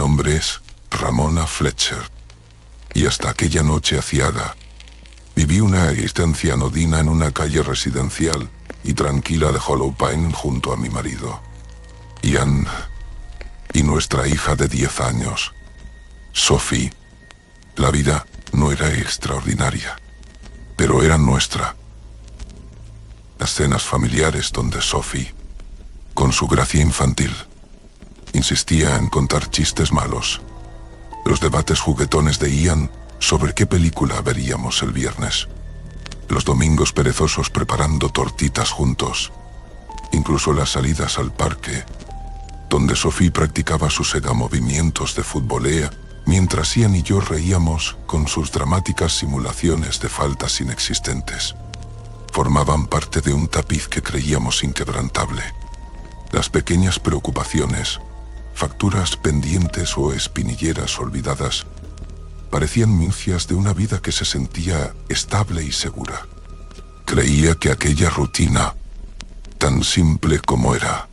nombre es Ramona Fletcher. Y hasta aquella noche aciaga, viví una existencia anodina en una calle residencial y tranquila de Hollow Pine junto a mi marido, Ian, y nuestra hija de 10 años, Sophie. La vida no era extraordinaria, pero era nuestra. Las cenas familiares donde Sophie, con su gracia infantil, insistía en contar chistes malos. Los debates juguetones de Ian sobre qué película veríamos el viernes. Los domingos perezosos preparando tortitas juntos. Incluso las salidas al parque, donde Sophie practicaba sus movimientos de futbolea, mientras Ian y yo reíamos con sus dramáticas simulaciones de faltas inexistentes. Formaban parte de un tapiz que creíamos inquebrantable. Las pequeñas preocupaciones, facturas pendientes o espinilleras olvidadas, parecían minucias de una vida que se sentía estable y segura. Creía que aquella rutina, tan simple como era,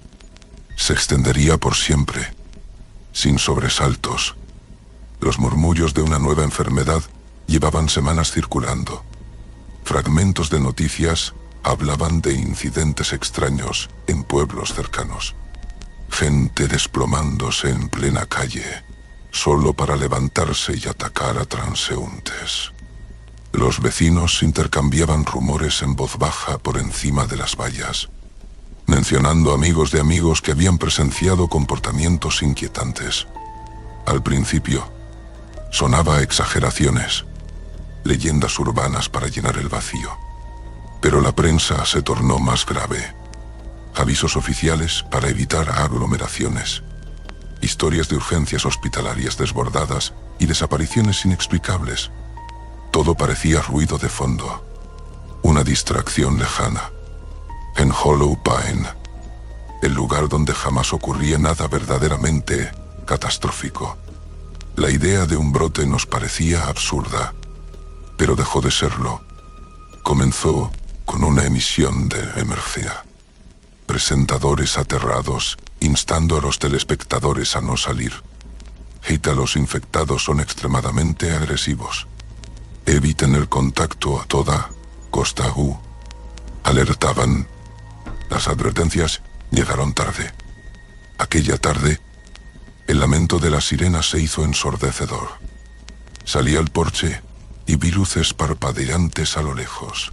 se extendería por siempre, sin sobresaltos. Los murmullos de una nueva enfermedad llevaban semanas circulando. Fragmentos de noticias hablaban de incidentes extraños en pueblos cercanos. Gente desplomándose en plena calle, solo para levantarse y atacar a transeúntes. Los vecinos intercambiaban rumores en voz baja por encima de las vallas, mencionando amigos de amigos que habían presenciado comportamientos inquietantes. Al principio, sonaba exageraciones, leyendas urbanas para llenar el vacío. Pero la prensa se tornó más grave. Avisos oficiales para evitar aglomeraciones, historias de urgencias hospitalarias desbordadas y desapariciones inexplicables. Todo parecía ruido de fondo, una distracción lejana. En Hollow Pine, el lugar donde jamás ocurría nada verdaderamente catastrófico, la idea de un brote nos parecía absurda, pero dejó de serlo. Comenzó con una emisión de emergencia. Presentadores aterrados, instando a los telespectadores a no salir. Los infectados son extremadamente agresivos. Eviten el contacto a toda costa. Alertaban. Las advertencias llegaron tarde. Aquella tarde, el lamento de las sirenas se hizo ensordecedor. Salí al porche y vi luces parpadeantes a lo lejos.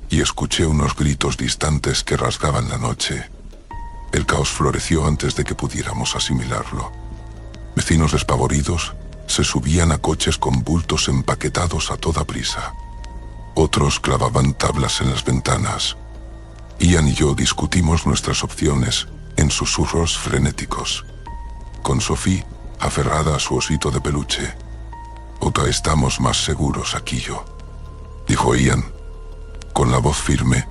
Y escuché unos gritos distantes que rasgaban la noche. El caos floreció antes de que pudiéramos asimilarlo. Vecinos despavoridos se subían a coches con bultos empaquetados a toda prisa. Otros clavaban tablas en las ventanas. Ian y yo discutimos nuestras opciones en susurros frenéticos. Con Sophie aferrada a su osito de peluche. «Ota, estamos más seguros aquí yo», dijo Ian, con la voz firme,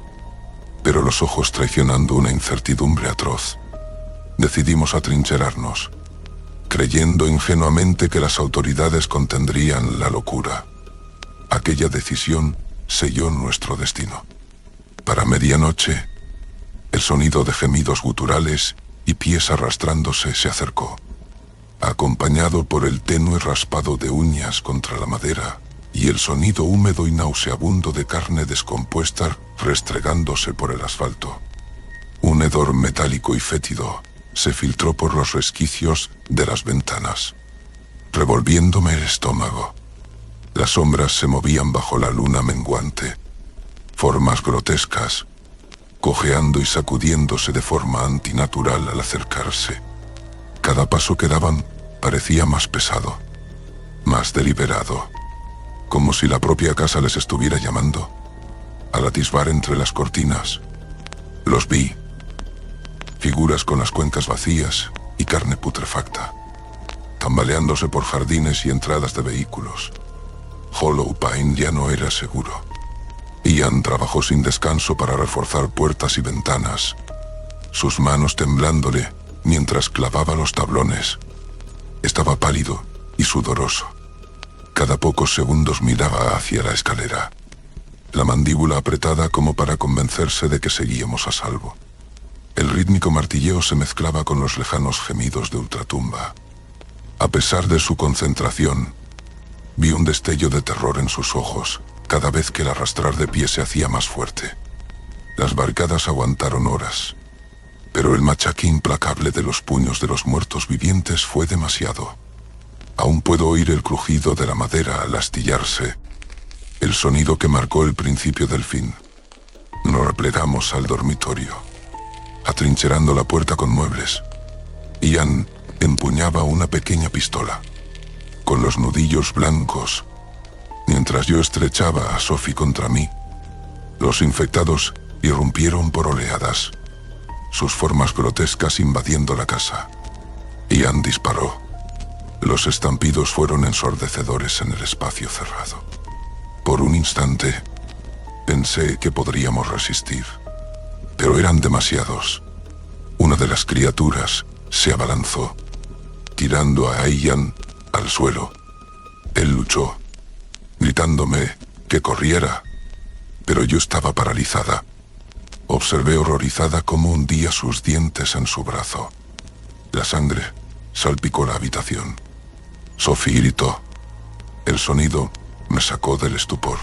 pero los ojos traicionando una incertidumbre atroz. Decidimos atrincherarnos, creyendo ingenuamente que las autoridades contendrían la locura. Aquella decisión selló nuestro destino. Para medianoche, el sonido de gemidos guturales y pies arrastrándose se acercó, acompañado por el tenue raspado de uñas contra la madera y el sonido húmedo y nauseabundo de carne descompuesta restregándose por el asfalto. Un hedor metálico y fétido se filtró por los resquicios de las ventanas, revolviéndome el estómago. Las sombras se movían bajo la luna menguante, formas grotescas, cojeando y sacudiéndose de forma antinatural al acercarse. Cada paso que daban parecía más pesado, más deliberado, como si la propia casa les estuviera llamando. Al atisbar entre las cortinas, los vi, figuras con las cuencas vacías y carne putrefacta, tambaleándose por jardines y entradas de vehículos. Hollow Pine ya no era seguro. Ian trabajó sin descanso para reforzar puertas y ventanas, sus manos temblándole mientras clavaba los tablones. Estaba pálido y sudoroso. Cada pocos segundos miraba hacia la escalera, la mandíbula apretada como para convencerse de que seguíamos a salvo. El rítmico martilleo se mezclaba con los lejanos gemidos de ultratumba. A pesar de su concentración, vi un destello de terror en sus ojos cada vez que el arrastrar de pie se hacía más fuerte. Las barricadas aguantaron horas, pero el machaque implacable de los puños de los muertos vivientes fue demasiado. Aún puedo oír el crujido de la madera al astillarse, el sonido que marcó el principio del fin. Nos replegamos al dormitorio, atrincherando la puerta con muebles. Ian empuñaba una pequeña pistola, con los nudillos blancos, mientras yo estrechaba a Sophie contra mí. Los infectados irrumpieron por oleadas, sus formas grotescas invadiendo la casa. Ian disparó. Los estampidos fueron ensordecedores en el espacio cerrado. Por un instante, pensé que podríamos resistir, pero eran demasiados. Una de las criaturas se abalanzó, tirando a Ian al suelo. Él luchó, gritándome que corriera, pero yo estaba paralizada. Observé horrorizada cómo hundía sus dientes en su brazo. La sangre salpicó la habitación. Sophie gritó. El sonido me sacó del estupor.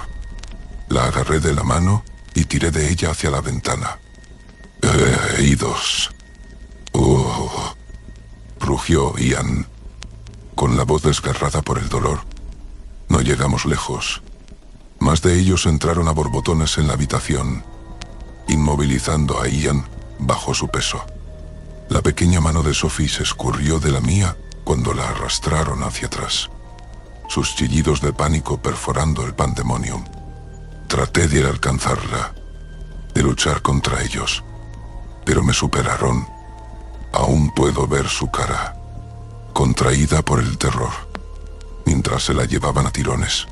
La agarré de la mano y tiré de ella hacia la ventana. «Idos». Rugió Ian, con la voz desgarrada por el dolor. No llegamos lejos. Más de ellos entraron a borbotones en la habitación, inmovilizando a Ian bajo su peso. La pequeña mano de Sophie se escurrió de la mía cuando la arrastraron hacia atrás, sus chillidos de pánico perforando el pandemonium. Traté de alcanzarla, de luchar contra ellos, pero me superaron. Aún puedo ver su cara, contraída por el terror, mientras se la llevaban a tirones.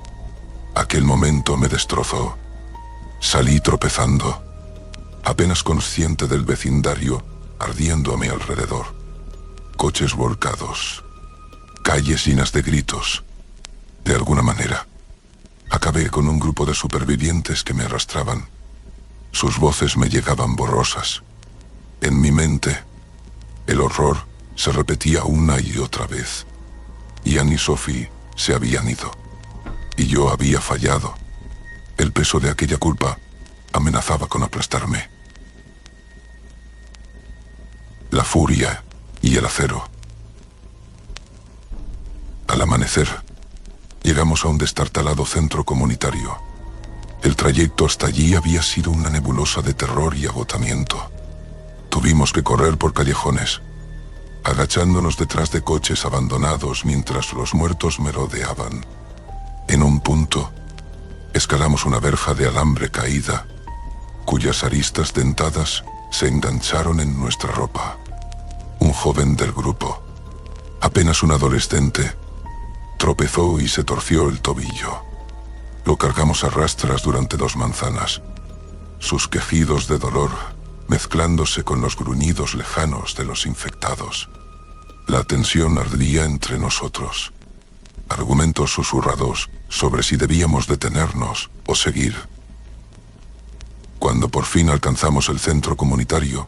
Aquel momento me destrozó. Salí tropezando, apenas consciente del vecindario ardiendo a mi alrededor. Coches volcados, calles llenas de gritos. De alguna manera, acabé con un grupo de supervivientes que me arrastraban. Sus voces me llegaban borrosas. En mi mente, el horror se repetía una y otra vez. Ian y Sophie se habían ido, y yo había fallado. El peso de aquella culpa amenazaba con aplastarme. La furia y el acero. Al amanecer, llegamos a un destartalado centro comunitario. El trayecto hasta allí había sido una nebulosa de terror y agotamiento. Tuvimos que correr por callejones, agachándonos detrás de coches abandonados mientras los muertos merodeaban. En un punto, escalamos una verja de alambre caída, cuyas aristas dentadas se engancharon en nuestra ropa. Un joven del grupo, apenas un adolescente, tropezó y se torció el tobillo. Lo cargamos a rastras durante 2 manzanas, sus quejidos de dolor mezclándose con los gruñidos lejanos de los infectados. La tensión ardía entre nosotros. Argumentos susurrados sobre si debíamos detenernos o seguir. Cuando por fin alcanzamos el centro comunitario,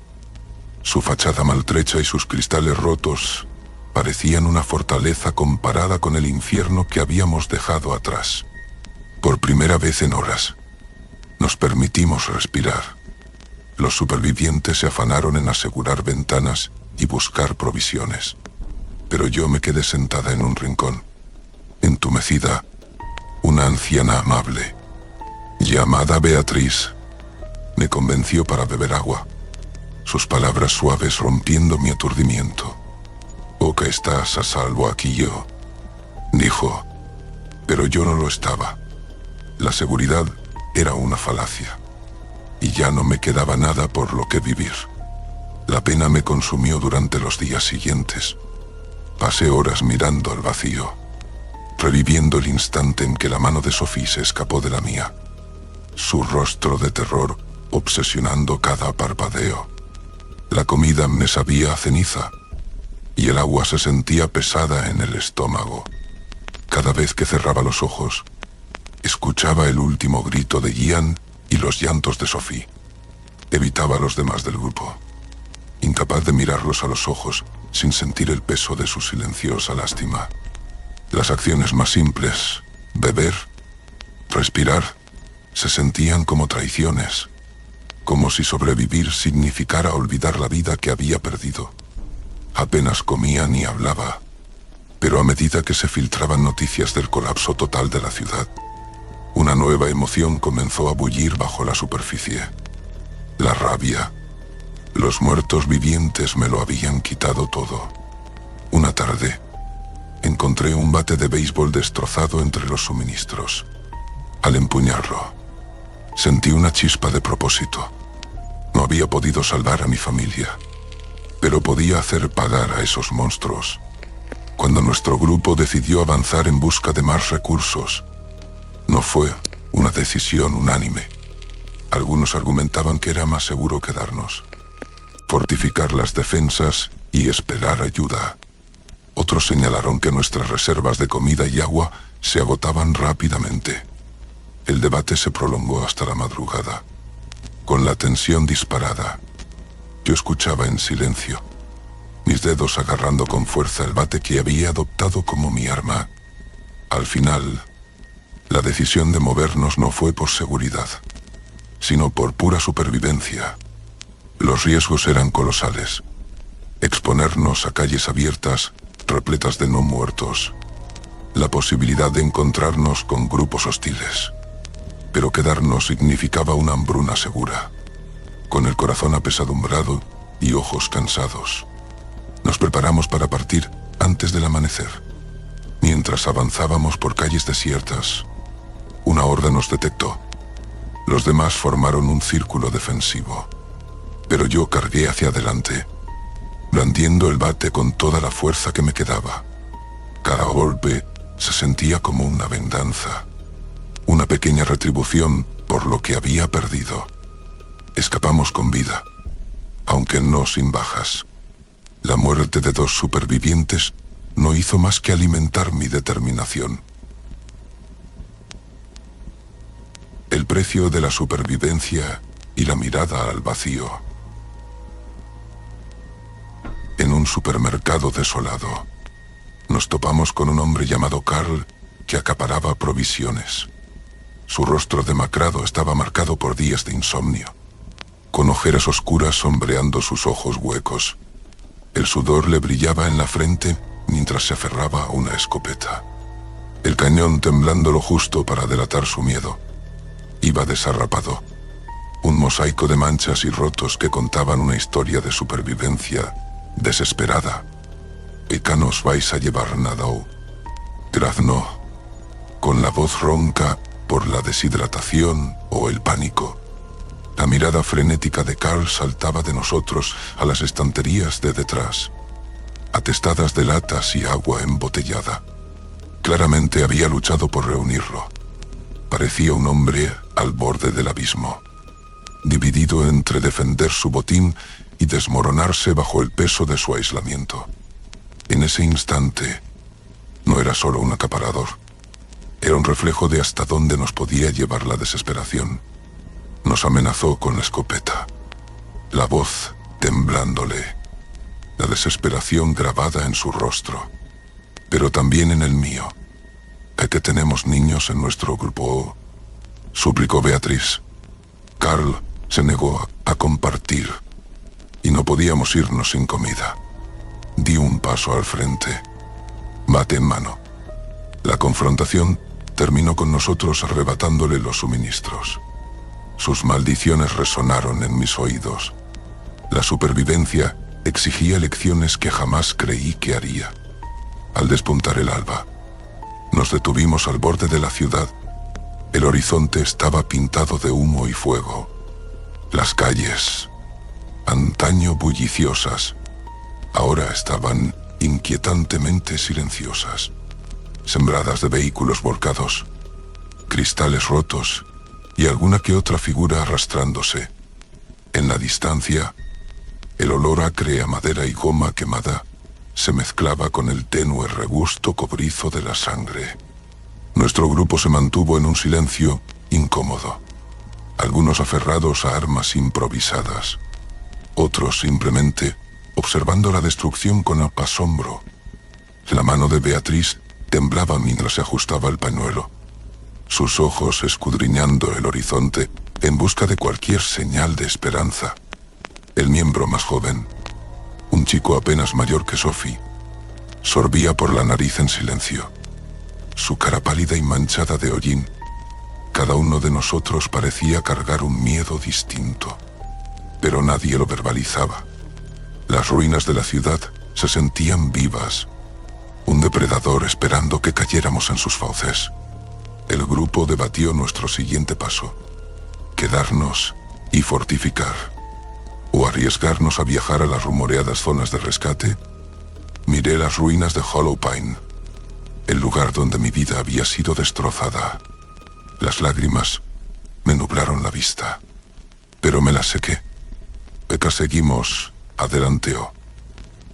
su fachada maltrecha y sus cristales rotos parecían una fortaleza comparada con el infierno que habíamos dejado atrás. Por primera vez en horas, nos permitimos respirar. Los supervivientes se afanaron en asegurar ventanas y buscar provisiones, pero yo me quedé sentada en un rincón. Entumecida, una anciana amable, llamada Beatriz, me convenció para beber agua, sus palabras suaves rompiendo mi aturdimiento. «Oh, que estás a salvo aquí yo», dijo, pero yo no lo estaba. La seguridad era una falacia, y ya no me quedaba nada por lo que vivir. La pena me consumió durante los días siguientes. Pasé horas mirando al vacío, reviviendo el instante en que la mano de Sophie se escapó de la mía, su rostro de terror obsesionando cada parpadeo. La comida me sabía a ceniza, y el agua se sentía pesada en el estómago. Cada vez que cerraba los ojos, escuchaba el último grito de Ian y los llantos de Sophie. Evitaba a los demás del grupo. incapaz de mirarlos a los ojos sin sentir el peso de su silenciosa lástima. Las acciones más simples, beber, respirar, se sentían como traiciones, como si sobrevivir significara olvidar la vida que había perdido. Apenas comía ni hablaba, pero a medida que se filtraban noticias del colapso total de la ciudad, una nueva emoción comenzó a bullir bajo la superficie. La rabia. Los muertos vivientes me lo habían quitado todo. Una tarde, encontré un bate de béisbol destrozado entre los suministros. Al empuñarlo, sentí una chispa de propósito. No había podido salvar a mi familia, pero podía hacer pagar a esos monstruos. Cuando nuestro grupo decidió avanzar en busca de más recursos, no fue una decisión unánime. Algunos argumentaban que era más seguro quedarnos, fortificar las defensas y esperar ayuda. Otros señalaron que nuestras reservas de comida y agua se agotaban rápidamente. El debate se prolongó hasta la madrugada, con la tensión disparada. Yo escuchaba en silencio, mis dedos agarrando con fuerza el bate que había adoptado como mi arma. Al final, la decisión de movernos no fue por seguridad, sino por pura supervivencia. Los riesgos eran colosales. Exponernos a calles abiertas, repletas de no muertos. La posibilidad de encontrarnos con grupos hostiles. Pero quedarnos significaba una hambruna segura. Con el corazón apesadumbrado y ojos cansados, nos preparamos para partir antes del amanecer. Mientras avanzábamos por calles desiertas, una horda nos detectó. Los demás formaron un círculo defensivo, pero yo cargué hacia adelante, blandiendo el bate con toda la fuerza que me quedaba. Cada golpe se sentía como una venganza, una pequeña retribución por lo que había perdido. Escapamos con vida, aunque no sin bajas. La muerte de 2 supervivientes no hizo más que alimentar mi determinación. El precio de la supervivencia y la mirada al vacío. En un supermercado desolado, nos topamos con un hombre llamado Carl que acaparaba provisiones. Su rostro demacrado estaba marcado por días de insomnio, con ojeras oscuras sombreando sus ojos huecos. El sudor le brillaba en la frente mientras se aferraba a una escopeta, el cañón temblando lo justo para delatar su miedo. Iba desarrapado, un mosaico de manchas y rotos que contaban una historia de supervivencia desesperada. «¿Y que nos vais a llevar nadao?» graznó, con la voz ronca por la deshidratación o el pánico. La mirada frenética de Carl saltaba de nosotros a las estanterías de detrás, atestadas de latas y agua embotellada. Claramente había luchado por reunirlo. Parecía un hombre al borde del abismo, dividido entre defender su botín y desmoronarse bajo el peso de su aislamiento. En ese instante, no era solo un acaparador, era un reflejo de hasta dónde nos podía llevar la desesperación. Nos amenazó con la escopeta, la voz temblándole, la desesperación grabada en su rostro, pero también en el mío. «¿Es que tenemos niños en nuestro grupo?», suplicó Beatriz. Carl se negó a compartir, y no podíamos irnos sin comida. Di un paso al frente, bate en mano. La confrontación terminó con nosotros arrebatándole los suministros. Sus maldiciones resonaron en mis oídos. La supervivencia exigía lecciones que jamás creí que haría. Al despuntar el alba, nos detuvimos al borde de la ciudad. El horizonte estaba pintado de humo y fuego. Las calles, antaño bulliciosas, ahora estaban inquietantemente silenciosas, sembradas de vehículos volcados, cristales rotos y alguna que otra figura arrastrándose. En la distancia, el olor acre a madera y goma quemada se mezclaba con el tenue regusto cobrizo de la sangre. Nuestro grupo se mantuvo en un silencio incómodo, algunos aferrados a armas improvisadas, otros simplemente observando la destrucción con asombro. La mano de Beatriz temblaba mientras se ajustaba el pañuelo, sus ojos escudriñando el horizonte en busca de cualquier señal de esperanza. El miembro más joven, un chico apenas mayor que Sophie, sorbía por la nariz en silencio, su cara pálida y manchada de hollín. Cada uno de nosotros parecía cargar un miedo distinto, pero nadie lo verbalizaba. Las ruinas de la ciudad se sentían vivas, un depredador esperando que cayéramos en sus fauces. El grupo debatió nuestro siguiente paso: quedarnos y fortificar, o arriesgarnos a viajar a las rumoreadas zonas de rescate. Miré las ruinas de Hollow Pine, el lugar donde mi vida había sido destrozada. Las lágrimas me nublaron la vista, pero me las sequé. Becca, seguimos, adelanteó.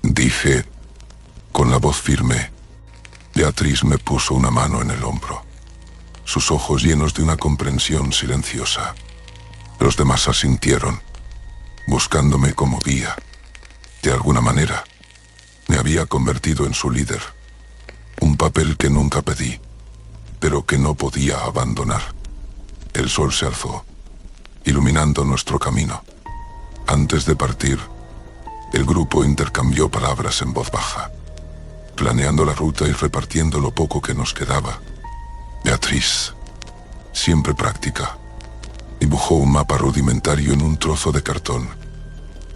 Dije, con la voz firme. Beatriz me puso una mano en el hombro, sus ojos llenos de una comprensión silenciosa. Los demás asintieron, buscándome como guía. De alguna manera, me había convertido en su líder, un papel que nunca pedí, pero que no podía abandonar. El sol se alzó, iluminando nuestro camino. Antes de partir, el grupo intercambió palabras en voz baja, planeando la ruta y repartiendo lo poco que nos quedaba. Beatriz, siempre práctica, dibujó un mapa rudimentario en un trozo de cartón,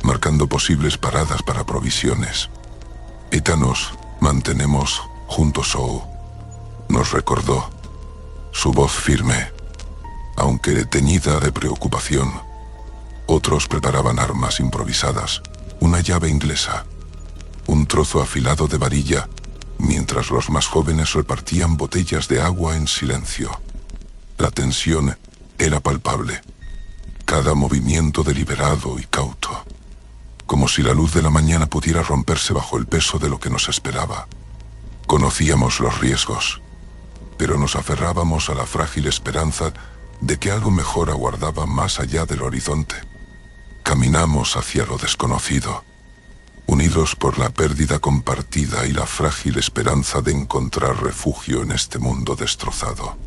marcando posibles paradas para provisiones. Nos mantenemos juntos, nos recordó, su voz firme, aunque teñida de preocupación. Otros preparaban armas improvisadas, una llave inglesa, un trozo afilado de varilla, mientras los más jóvenes repartían botellas de agua en silencio. La tensión era palpable, cada movimiento deliberado y cauto, como si la luz de la mañana pudiera romperse bajo el peso de lo que nos esperaba. Conocíamos los riesgos, pero nos aferrábamos a la frágil esperanza de que algo mejor aguardaba más allá del horizonte. Caminamos hacia lo desconocido, unidos por la pérdida compartida y la frágil esperanza de encontrar refugio en este mundo destrozado.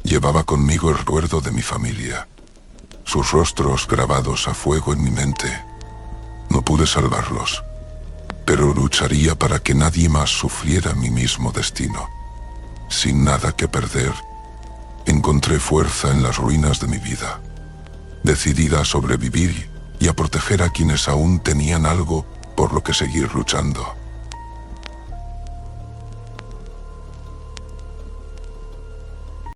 Llevaba conmigo el recuerdo de mi familia, sus rostros grabados a fuego en mi mente. No pude salvarlos, pero lucharía para que nadie más sufriera mi mismo destino. Sin nada que perder, encontré fuerza en las ruinas de mi vida, decidida a sobrevivir y a proteger a quienes aún tenían algo por lo que seguir luchando.